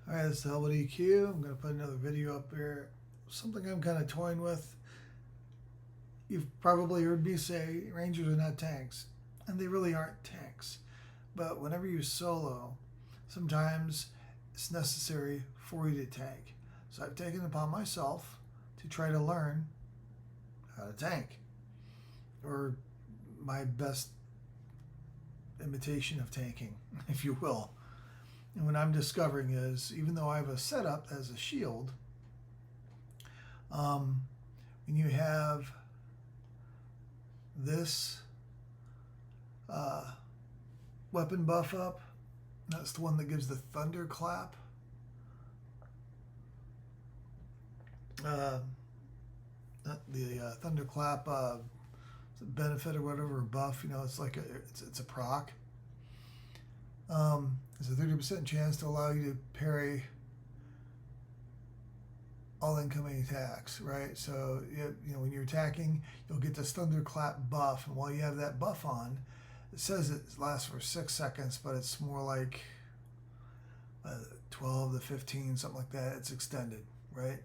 Alright, this is LBDQ. I'm going to put another video up here. Something I'm kind of toying with. You've probably heard me say Rangers are not tanks, and they really aren't tanks. But whenever you solo, sometimes it's necessary for you to tank. So I've taken it upon myself to try to learn how to tank, or my best imitation of tanking, if you will. And what I'm discovering is, even though I have a setup as a shield, when you have this weapon buff up, that's the one that gives the thunderclap. Thunderclap benefit or whatever, buff. You know, it's like it's a proc. There's a 30% chance to allow you to parry all incoming attacks, right? So, you know, when you're attacking, you'll get this thunderclap buff, and while you have that buff on, it says it lasts for 6 seconds, but it's more like 12 to 15, something like that. It's extended, right?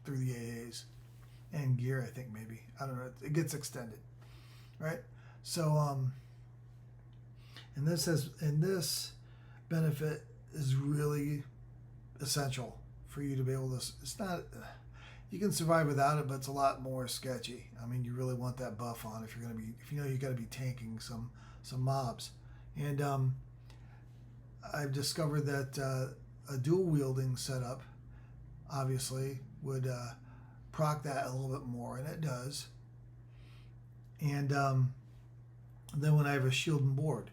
Through the AAs and gear, I think, maybe. I don't know. It gets extended, right? So, and this benefit is really essential for you to be able to. It's not. You can survive without it, but it's a lot more sketchy. I mean, you really want that buff on if you're going to be. If you know you got to be tanking some mobs, and I've discovered that a dual wielding setup obviously would proc that a little bit more, and it does. And then when I have a shield and board.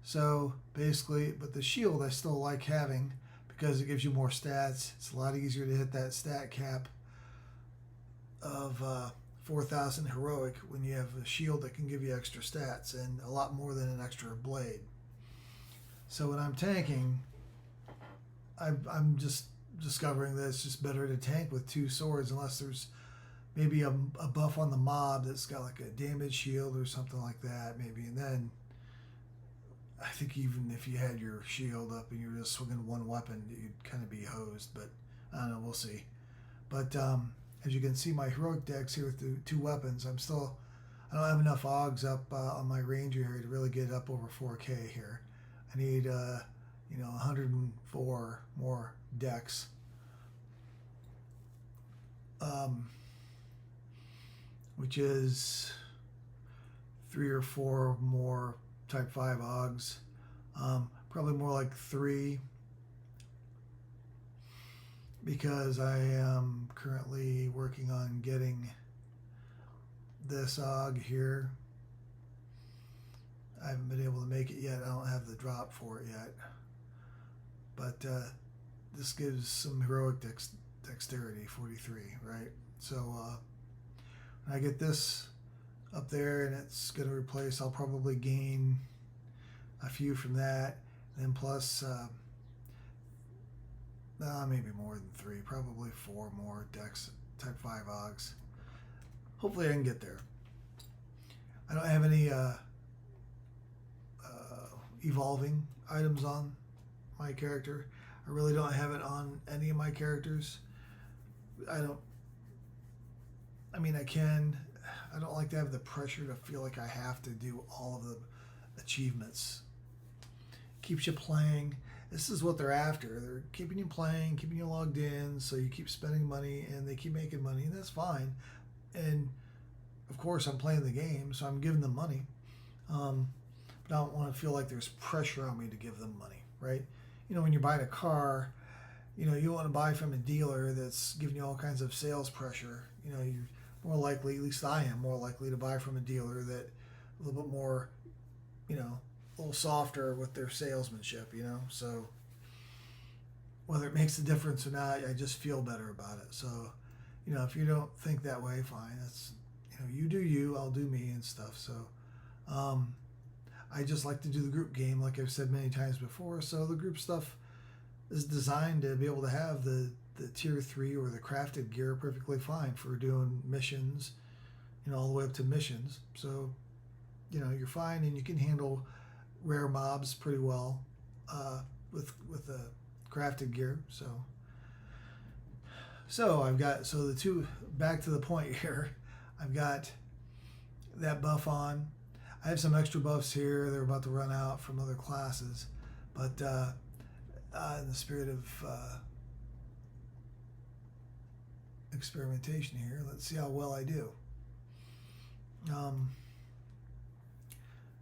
So basically, but the shield I still like having because it gives you more stats. It's a lot easier to hit that stat cap of 4,000 heroic when you have a shield that can give you extra stats and a lot more than an extra blade. So when I'm tanking, I'm just discovering that it's just better to tank with two swords unless there's maybe a buff on the mob that's got like a damage shield or something like that, maybe, and then I think even if you had your shield up and you were just swinging one weapon, you'd kind of be hosed, but I don't know, we'll see. But as you can see, my heroic decks here with the two weapons, I don't have enough AUGs up on my Ranger here to really get up over 4K here. I need, 104 more decks. Which is 3 or 4 more Type 5 AUGs, probably more like 3, because I am currently working on getting this AUG here. I haven't been able to make it yet. I don't have the drop for it yet, but this gives some heroic dexterity, 43, right? So when I get this up there and it's going to replace, I'll probably gain a few from that, and then plus maybe more than 3, probably 4 more decks, Type 5 AUGs. Hopefully I can get there. I don't have any evolving items on my character. I really don't have it on any of my characters. I don't like to have the pressure to feel like I have to do all of the achievements. Keeps you playing. This is what they're after. They're keeping you playing, keeping you logged in, so you keep spending money, and they keep making money, and that's fine. And of course, I'm playing the game, so I'm giving them money. But I don't want to feel like there's pressure on me to give them money, right? You know, when you're buying a car, you don't want to buy from a dealer that's giving you all kinds of sales pressure. You know, you're more likely, at least I am more likely, to buy from a dealer that a little bit more, a little softer with their salesmanship, So whether it makes a difference or not, I just feel better about it. So, if you don't think that way, fine. That's, you do you, I'll do me and stuff. So I just like to do the group game, like I've said many times before. So the group stuff is designed to be able to have the tier 3 or the crafted gear perfectly fine for doing missions, all the way up to missions. So, you're fine, and you can handle rare mobs pretty well with the crafted gear. So I've got, the two, back to the point here, I've got that buff on. I have some extra buffs here. They're about to run out from other classes, but in the spirit of experimentation here, let's see how well I do.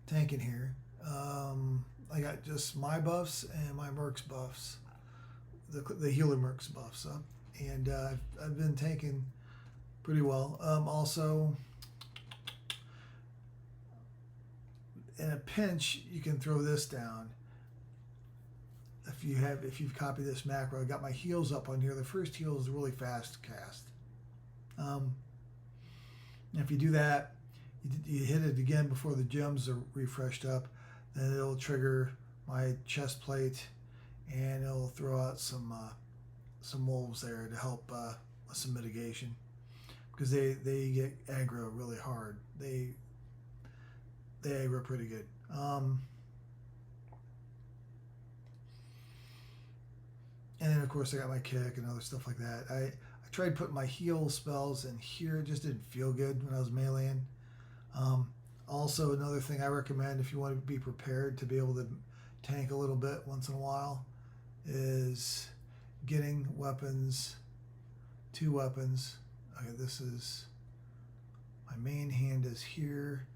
Tanking here. I got just my buffs and my Mercs buffs, the healer Mercs buffs up, and I've been tanking pretty well. Also, in a pinch, you can throw this down. If you've copied this macro, I got my heals up on here. The first heal is a really fast cast. If you do that, you hit it again before the gems are refreshed up, then it'll trigger my chest plate, and it'll throw out some wolves there to help with some mitigation, because they get aggro really hard. They aggro pretty good. And then of course I got my kick and other stuff like that. I tried putting my heal spells in here. It just didn't feel good when I was meleeing. Also, another thing I recommend if you want to be prepared to be able to tank a little bit once in a while is getting weapons, 2 weapons. Okay, this is my main hand is here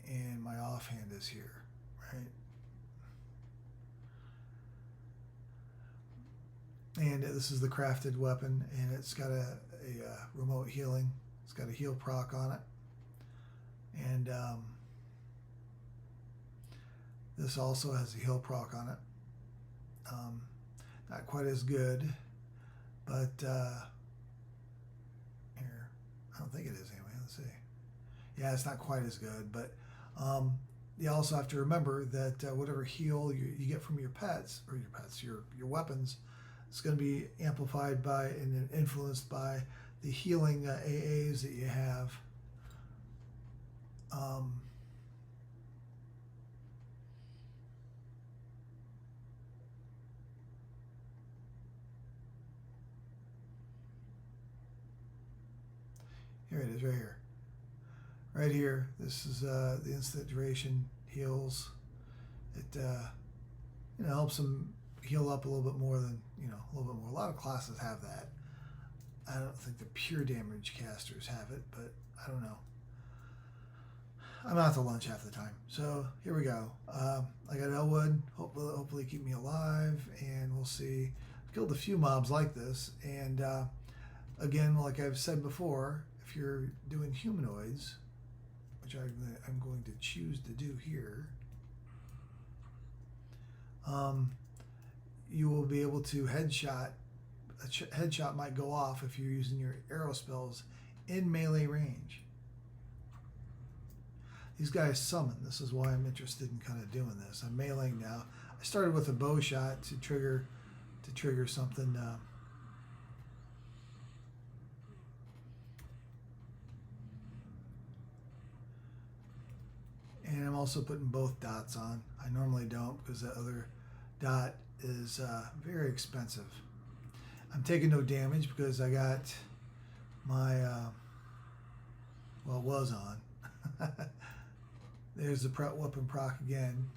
and my offhand is here, right? And this is the crafted weapon, and it's got a remote healing. It's got a heal proc on it. And this also has a heal proc on it. Not quite as good, but here, I don't think it is anyway. Let's see. Yeah, it's not quite as good, but you also have to remember that whatever heal you get from your pets, or your weapons, it's going to be amplified by and influenced by the healing AAs that you have. Here it is, right here. Right here, this is the instant duration heals. It helps them heal up a little bit more than, a little bit more. A lot of classes have that. I don't think the pure damage casters have it, but I don't know. I'm out to lunch half the time. So here we go. I got Elwood, hopefully keep me alive, and we'll see. I've killed a few mobs like this, and again, like I've said before, if you're doing humanoids, which I'm going to choose to do here, you will be able to headshot. A headshot might go off if you're using your arrow spells in melee range. These guys summon. This is why I'm interested in kind of doing this. I'm meleeing now. I started with a bow shot to trigger something. And I'm also putting both dots on. I normally don't because the other dot is very expensive. I'm taking no damage because I got my, was on. There's the weapon proc again,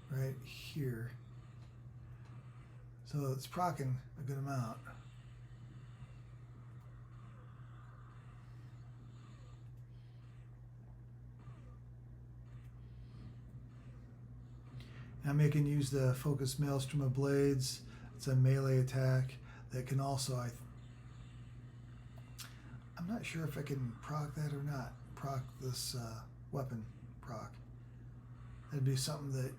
right here. So it's procking a good amount. I'm making use the focus maelstrom of blades. It's a melee attack that can also, I'm not sure if I can proc that or not. Proc this weapon proc. That'd be something that,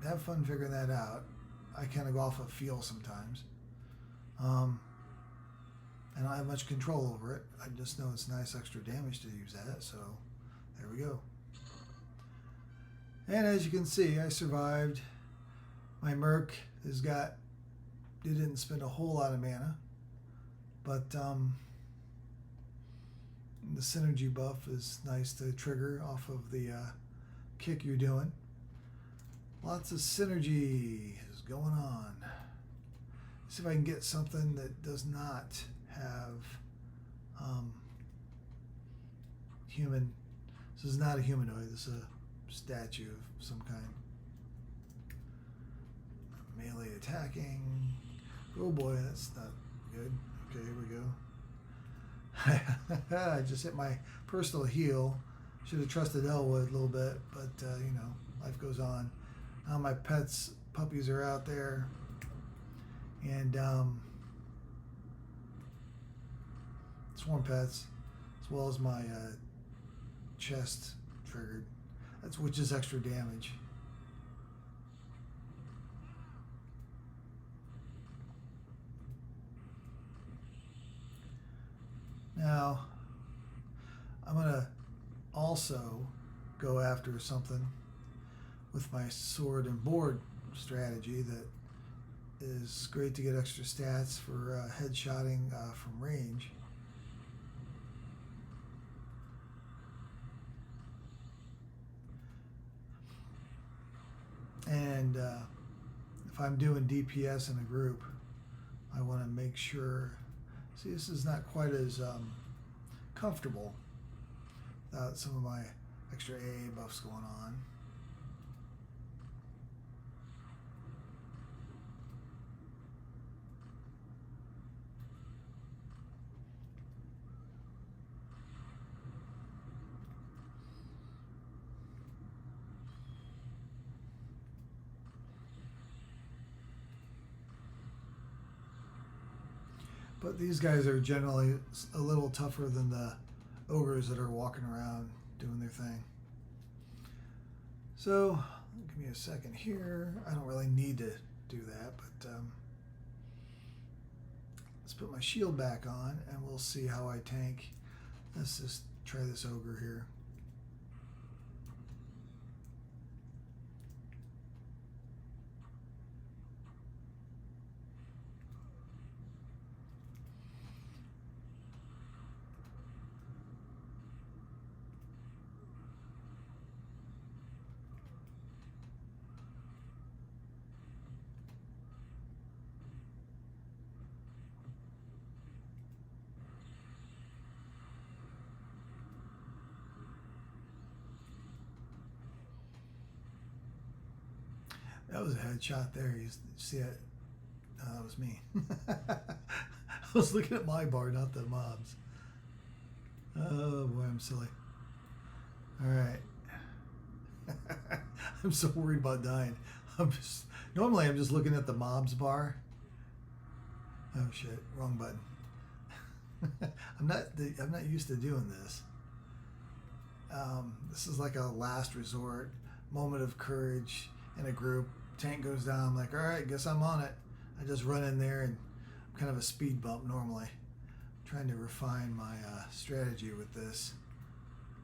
have fun figuring that out. I kind of go off of feel sometimes. I don't have much control over it. I just know it's nice extra damage to use that, so there we go. And as you can see, I survived. My Merc didn't spend a whole lot of mana, but the synergy buff is nice to trigger off of the kick you're doing. Lots of synergy is going on. See if I can get something that does not have human. This is not a humanoid. This is a statue of some kind. Melee attacking. Oh boy, that's not good. Okay, here we go. I just hit my personal heal. Should have trusted Elwood a little bit, but you know, life goes on. Now my puppies are out there, and swarm pets, as well as my chest triggered. Which is extra damage. Now, I'm going to also go after something with my sword and board strategy that is great to get extra stats for headshotting from range. And if I'm doing DPS in a group, I want to make sure. See, this is not quite as comfortable without some of my extra AA buffs going on. But these guys are generally a little tougher than the ogres that are walking around doing their thing. So, give me a second here. I don't really need to do that, but let's put my shield back on and we'll see how I tank. Let's just try this ogre here. That was a headshot there. You see it? No, that was me. I was looking at my bar, not the mobs. Oh boy, I'm silly. All right. I'm so worried about dying. Normally I'm just looking at the mobs bar. Oh shit, wrong button. I'm not used to doing this. This is like a last resort, moment of courage in a group. Tank goes down, I'm like, all right, guess I'm on it. I just run in there and I'm kind of a speed bump normally. I'm trying to refine my strategy with this.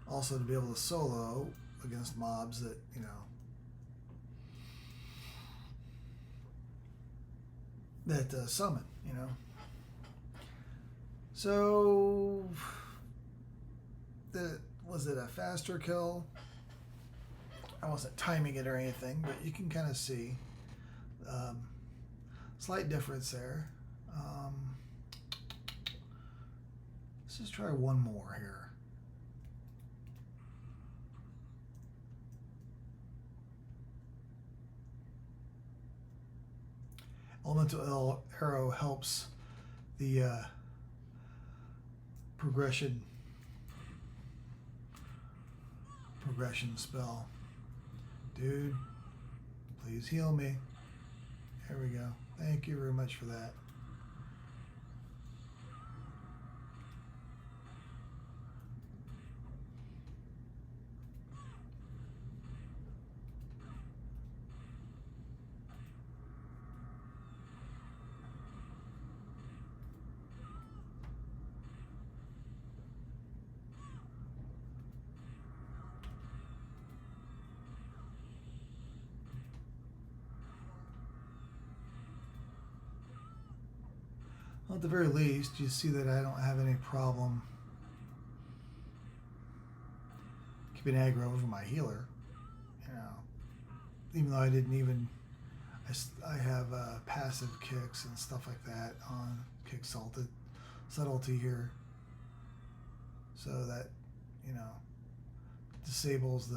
Also to be able to solo against mobs that, you know, that summon, you know. So, was it a faster kill? I wasn't timing it or anything, but you can kind of see slight difference there. Let's just try one more here. Elemental Arrow helps the progression spell. Dude, please heal me. There we go. Thank you very much for that. Well, at the very least, you see that I don't have any problem keeping aggro over my healer. You know, even though I I have passive kicks and stuff like that on kick subtlety here, so that, you know, disables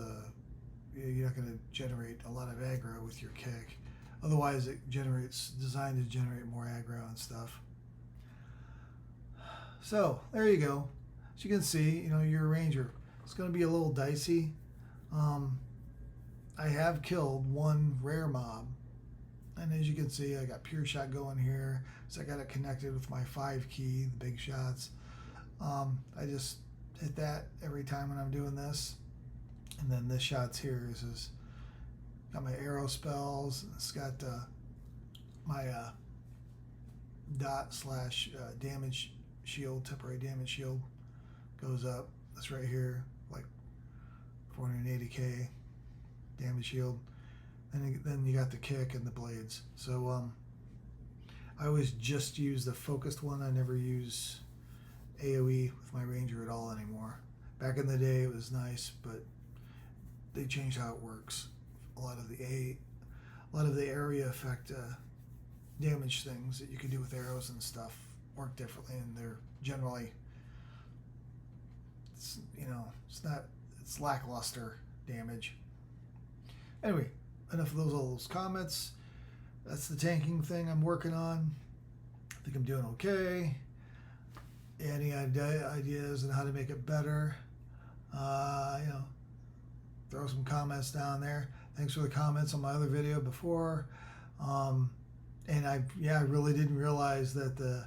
you're not going to generate a lot of aggro with your kick. Otherwise, it designed to generate more aggro and stuff. So there you go. As you can see, you know, your Ranger, it's going to be a little dicey. I have killed one rare mob, and as you can see, I got pure shot going here, so I got it connected with my 5 key, the big shots. I just hit that every time when I'm doing this, and then this shots here is got my arrow spells. It's got my dot / damage shield, temporary damage shield goes up. That's right here, like 480k damage shield. And then you got the kick and the blades. So I always just use the focused one. I never use AoE with my Ranger at all anymore. Back in the day it was nice, but they changed how it works. A lot of the area effect damage things that you can do with arrows and stuff work differently, and they're generally, it's lackluster damage. Anyway, enough of those comments. That's the tanking thing I'm working on. I think I'm doing okay. Any ideas on how to make it better? Throw some comments down there. Thanks for the comments on my other video before. And I really didn't realize that the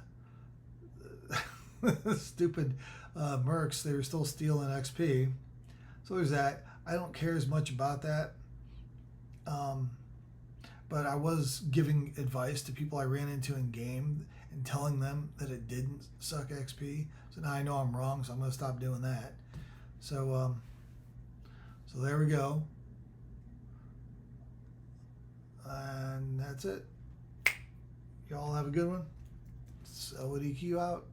stupid mercs, they were still stealing XP. So there's that. I don't care as much about that. But I was giving advice to people I ran into in game and telling them that it didn't suck XP. So now I know I'm wrong, so I'm going to stop doing that. So there we go. And that's it. Y'all have a good one. SoEQ out.